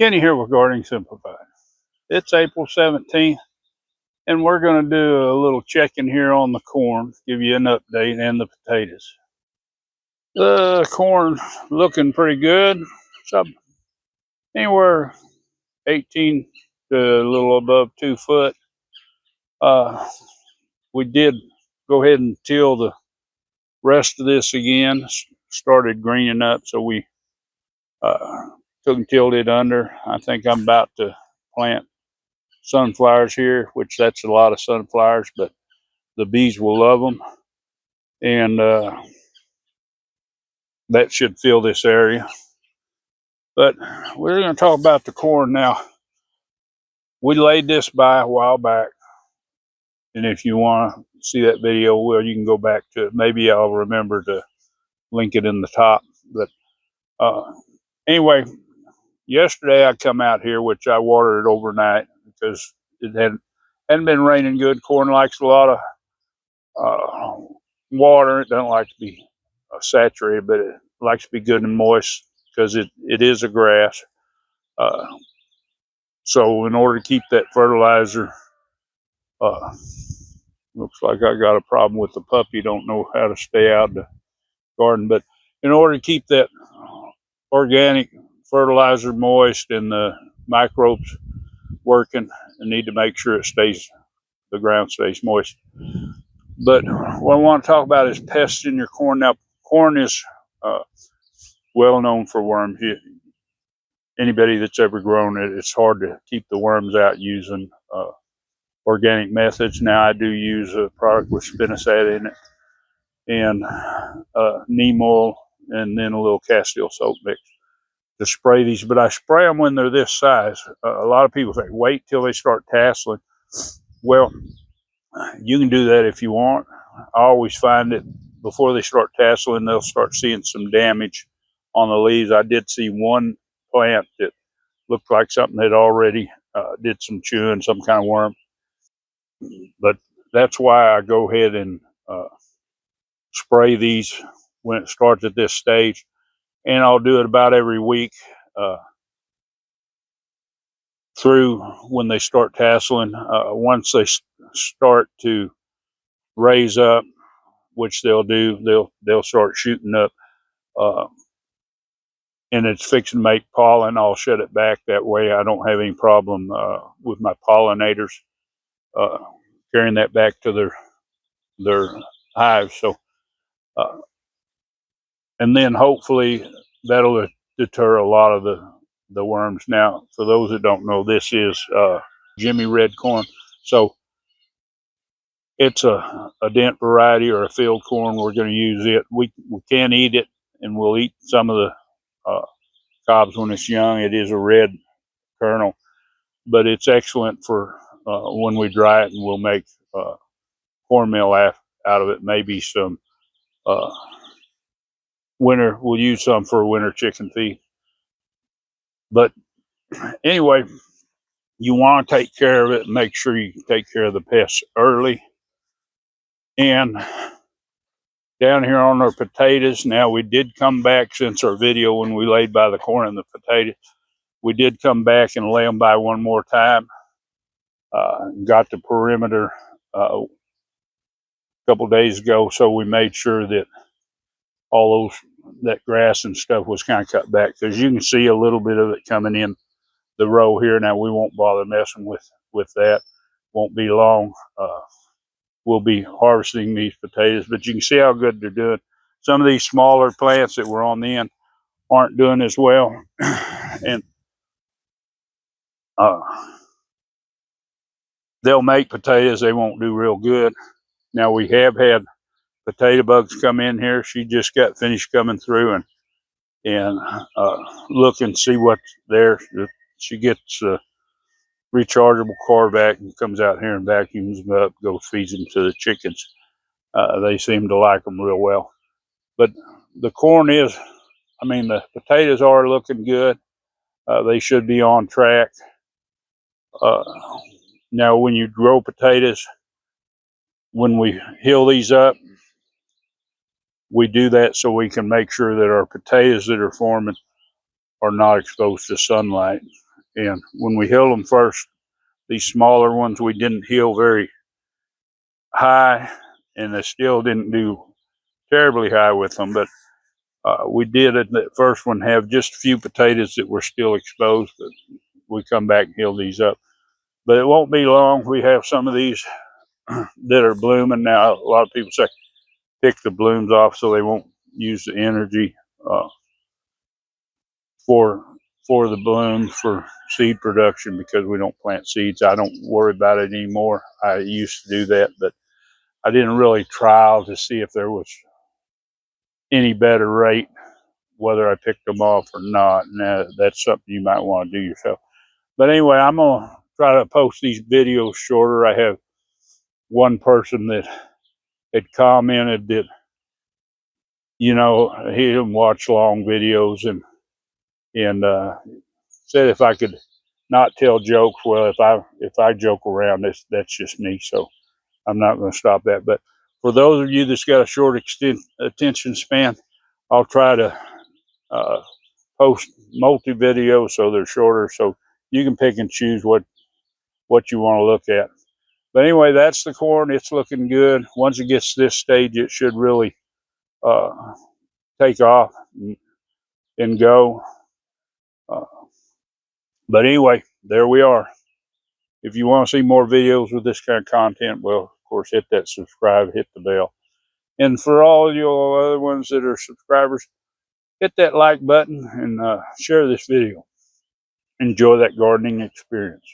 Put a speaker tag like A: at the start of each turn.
A: Kenny here with Gardening Simplified. It's April 17th, and we're going to do a little check-in here on the corn, give you an update, and the potatoes. The corn looking pretty good. So anywhere 18 to a little above 2 foot. We did go ahead and till the rest of this again. Started greening up, so we took and tilled it under. I think I'm about to plant sunflowers here, which that's a lot of sunflowers, but the bees will love them, and that should fill this area. But we're going to talk about the corn now. We laid this by a while back, and if you want to see that video, well, you can go back to it. Maybe I'll remember to link it in the top. But anyway, yesterday I come out here, which I watered it overnight because it hadn't been raining good. Corn likes a lot of water. It doesn't like to be saturated, but it likes to be good and moist because it is a grass. So in order to keep that fertilizer, looks like I got a problem with the puppy. Don't know how to stay out of the garden, but in order to keep that organic fertilizer moist and the microbes working, I need to make sure the ground stays moist. But what I want to talk about is pests in your corn. Now, corn is well known for worms. Anybody that's ever grown it, it's hard to keep the worms out using organic methods. Now, I do use a product with spinosad in it and neem oil and then a little castile soap mix to spray these. But I spray them when they're this size. A lot of people say, wait till they start tasseling. Well, you can do that if you want. I always find that before they start tasseling, they'll start seeing some damage on the leaves. I did see one plant that looked like something that already did some chewing, some kind of worm. But that's why I go ahead and spray these when it starts at this stage. And I'll do it about every week through when they start tasseling. Once they start to raise up, which they'll do, they'll start shooting up, and it's fixing to make pollen. I'll shut it back. That way I don't have any problem with my pollinators carrying that back to their hives. So and then hopefully that'll deter a lot of the worms. Now, for those that don't know, this is Jimmy red corn. So it's a dent variety or a field corn. We're going to use it. We can eat it, and we'll eat some of the cobs when it's young. It is a red kernel, but it's excellent for when we dry it, and we'll make cornmeal out of it. Maybe some we'll use some for winter chicken feed. But anyway, you want to take care of it and make sure you take care of the pests early. And down here on our potatoes, now we did come back since our video when we laid by the corn and the potatoes. We did come back and lay them by one more time. Got the perimeter a couple days ago, so we made sure that all that grass and stuff was kind of cut back, because you can see a little bit of it coming in the row here. Now, we won't bother messing with that. Won't be long. We'll be harvesting these potatoes, but you can see how good they're doing. Some of these smaller plants that were on the end aren't doing as well. And they'll make potatoes. They won't do real good. Now, we have had potato bugs come in here. She just got finished coming through and look and see what's there. She gets a rechargeable car vac and comes out here and vacuums them up, goes feeds them to the chickens. They seem to like them real well. But the corn the potatoes are looking good. They should be on track. Now, when you grow potatoes, when we hill these up, we do that so we can make sure that our potatoes that are forming are not exposed to sunlight. And when we healed them first, these smaller ones, we didn't heal very high, and they still didn't do terribly high with them. But we did at the first one have just a few potatoes that were still exposed. But we come back and heal these up. But it won't be long. We have some of these that are blooming now. A lot of people say pick the blooms off so they won't use the energy for the blooms for seed production, because we don't plant seeds. I don't worry about it anymore. I used to do that, but I didn't really trial to see if there was any better rate, whether I picked them off or not. And that's something you might want to do yourself. But anyway, I'm going to try to post these videos shorter. I have one person that had commented that, you know, he didn't watch long videos, and said if I could not tell jokes. Well, if I joke around, that's just me. So I'm not going to stop that. But for those of you that's got a short attention span, I'll try to post multi videos so they're shorter, so you can pick and choose what you want to look at. But anyway, that's the corn. It's looking good. Once it gets to this stage, it should really take off and go. But anyway, there we are. If you want to see more videos with this kind of content, well, of course, hit that subscribe, hit the bell. And for all you other ones that are subscribers, hit that like button and share this video. Enjoy that gardening experience.